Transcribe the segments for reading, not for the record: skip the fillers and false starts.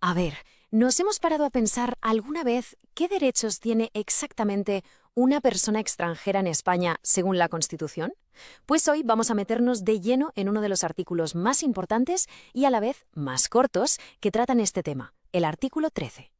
A ver, ¿nos hemos parado a pensar alguna vez qué derechos tiene exactamente una persona extranjera en España según la Constitución? Pues hoy vamos a meternos de lleno en uno de los artículos más importantes y a la vez más cortos que tratan este tema, el artículo 13.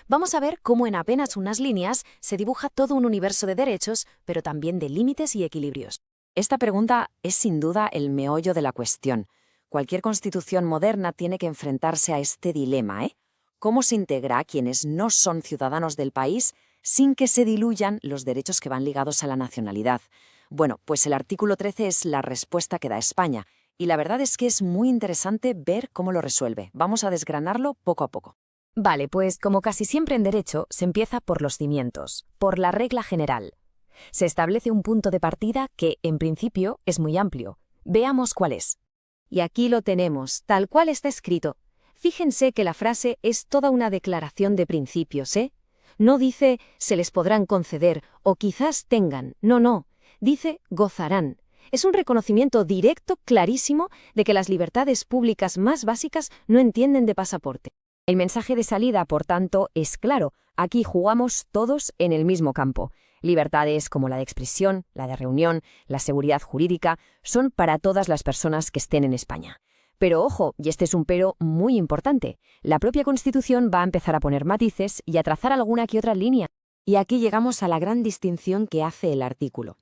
Vamos a ver cómo en apenas unas líneas se dibuja todo un universo de derechos, pero también de límites y equilibrios. Esta pregunta es sin duda el meollo de la cuestión. Cualquier constitución moderna tiene que enfrentarse a este dilema, ¿eh? ¿Cómo se integra a quienes no son ciudadanos del país sin que se diluyan los derechos que van ligados a la nacionalidad? Bueno, pues el artículo 13 es la respuesta que da España, y la verdad es que es muy interesante ver cómo lo resuelve. Vamos a desgranarlo poco a poco. Vale, pues como casi siempre en derecho, se empieza por los cimientos, por la regla general. Se establece un punto de partida que, en principio, es muy amplio. Veamos cuál es. Y aquí lo tenemos, tal cual está escrito. Fíjense que la frase es toda una declaración de principios, ¿eh? No dice se les podrán conceder o quizás tengan, no, dice gozarán. Es un reconocimiento directo, clarísimo, de que las libertades públicas más básicas no entienden de pasaporte. El mensaje de salida, por tanto, es claro. Aquí jugamos todos en el mismo campo. Libertades como la de expresión, la de reunión, la seguridad jurídica, son para todas las personas que estén en España. Pero ojo, y este es un pero muy importante, la propia Constitución va a empezar a poner matices y a trazar alguna que otra línea. Y aquí llegamos a la gran distinción que hace el artículo.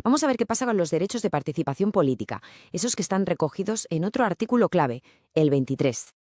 Vamos a ver qué pasa con los derechos de participación política, esos que están recogidos en otro artículo clave, el 23.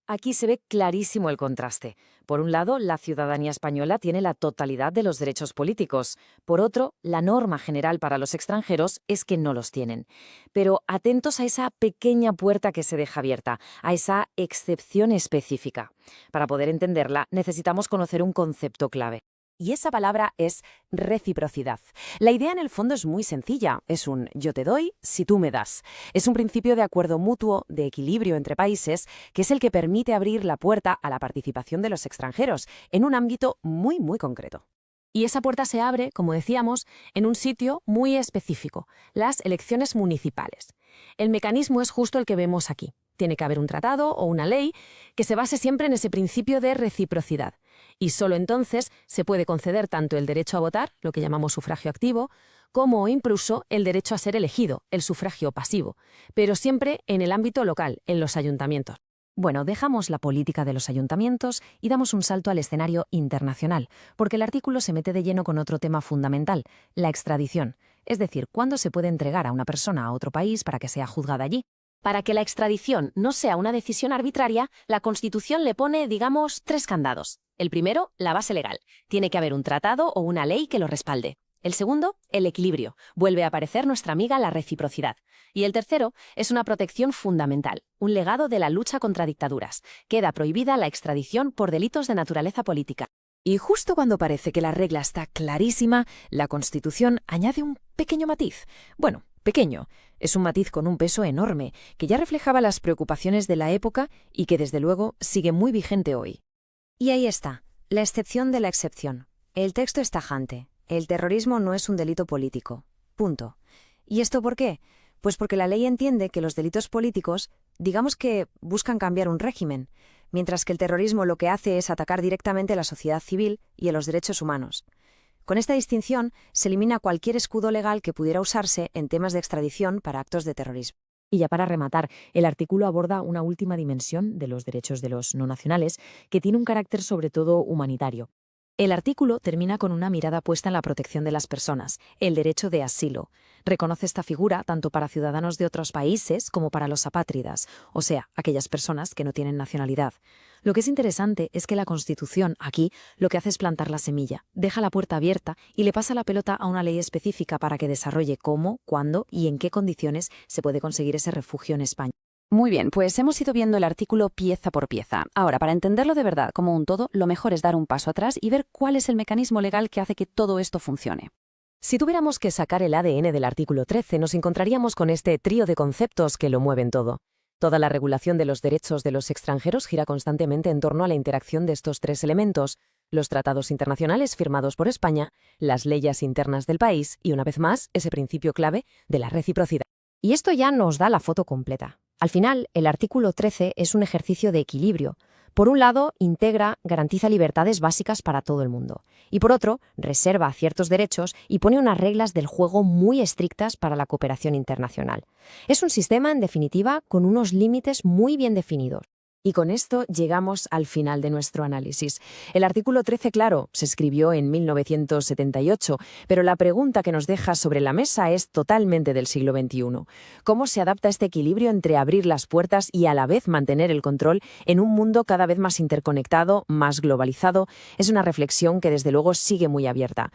Aquí se ve clarísimo el contraste. Por un lado, la ciudadanía española tiene la totalidad de los derechos políticos. Por otro, la norma general para los extranjeros es que no los tienen. Pero atentos a esa pequeña puerta que se deja abierta, a esa excepción específica. Para poder entenderla, necesitamos conocer un concepto clave. Y esa palabra es reciprocidad. La idea en el fondo es muy sencilla. Es un yo te doy si tú me das. Es un principio de acuerdo mutuo, de equilibrio entre países, que es el que permite abrir la puerta a la participación de los extranjeros en un ámbito muy, muy concreto. Y esa puerta se abre, como decíamos, en un sitio muy específico, las elecciones municipales. El mecanismo es justo el que vemos aquí. Tiene que haber un tratado o una ley que se base siempre en ese principio de reciprocidad. Y solo entonces se puede conceder tanto el derecho a votar, lo que llamamos sufragio activo, como incluso el derecho a ser elegido, el sufragio pasivo, pero siempre en el ámbito local, en los ayuntamientos. Bueno, dejamos la política de los ayuntamientos y damos un salto al escenario internacional, porque el artículo se mete de lleno con otro tema fundamental, la extradición, es decir, cuándo se puede entregar a una persona a otro país para que sea juzgada allí. Para que la extradición no sea una decisión arbitraria, la Constitución le pone, digamos, 3 candados. El primero, la base legal. Tiene que haber un tratado o una ley que lo respalde. El segundo, el equilibrio. Vuelve a aparecer nuestra amiga la reciprocidad. Y el tercero es una protección fundamental, un legado de la lucha contra dictaduras. Queda prohibida la extradición por delitos de naturaleza política. Y justo cuando parece que la regla está clarísima, la Constitución añade un pequeño matiz. Bueno, pequeño. Es un matiz con un peso enorme, que ya reflejaba las preocupaciones de la época y que desde luego sigue muy vigente hoy. Y ahí está, la excepción de la excepción. El texto es tajante. El terrorismo no es un delito político. Punto. ¿Y esto por qué? Pues porque la ley entiende que los delitos políticos, digamos que buscan cambiar un régimen, mientras que el terrorismo lo que hace es atacar directamente a la sociedad civil y a los derechos humanos. Con esta distinción se elimina cualquier escudo legal que pudiera usarse en temas de extradición para actos de terrorismo. Y ya para rematar, el artículo aborda una última dimensión de los derechos de los no nacionales que tiene un carácter sobre todo humanitario. El artículo termina con una mirada puesta en la protección de las personas, el derecho de asilo. Reconoce esta figura tanto para ciudadanos de otros países como para los apátridas, o sea, aquellas personas que no tienen nacionalidad. Lo que es interesante es que la Constitución, aquí, lo que hace es plantar la semilla, deja la puerta abierta y le pasa la pelota a una ley específica para que desarrolle cómo, cuándo y en qué condiciones se puede conseguir ese refugio en España. Muy bien, pues hemos ido viendo el artículo pieza por pieza. Ahora, para entenderlo de verdad como un todo, lo mejor es dar un paso atrás y ver cuál es el mecanismo legal que hace que todo esto funcione. Si tuviéramos que sacar el ADN del artículo 13, nos encontraríamos con este trío de conceptos que lo mueven todo. Toda la regulación de los derechos de los extranjeros gira constantemente en torno a la interacción de estos 3 elementos: los tratados internacionales firmados por España, las leyes internas del país y, una vez más, ese principio clave de la reciprocidad. Y esto ya nos da la foto completa. Al final, el artículo 13 es un ejercicio de equilibrio. Por un lado, integra, garantiza libertades básicas para todo el mundo. Y por otro, reserva ciertos derechos y pone unas reglas del juego muy estrictas para la cooperación internacional. Es un sistema, en definitiva, con unos límites muy bien definidos. Y con esto llegamos al final de nuestro análisis. El artículo 13, claro, se escribió en 1978, pero la pregunta que nos deja sobre la mesa es totalmente del siglo XXI. ¿Cómo se adapta este equilibrio entre abrir las puertas y a la vez mantener el control en un mundo cada vez más interconectado, más globalizado? Es una reflexión que desde luego sigue muy abierta.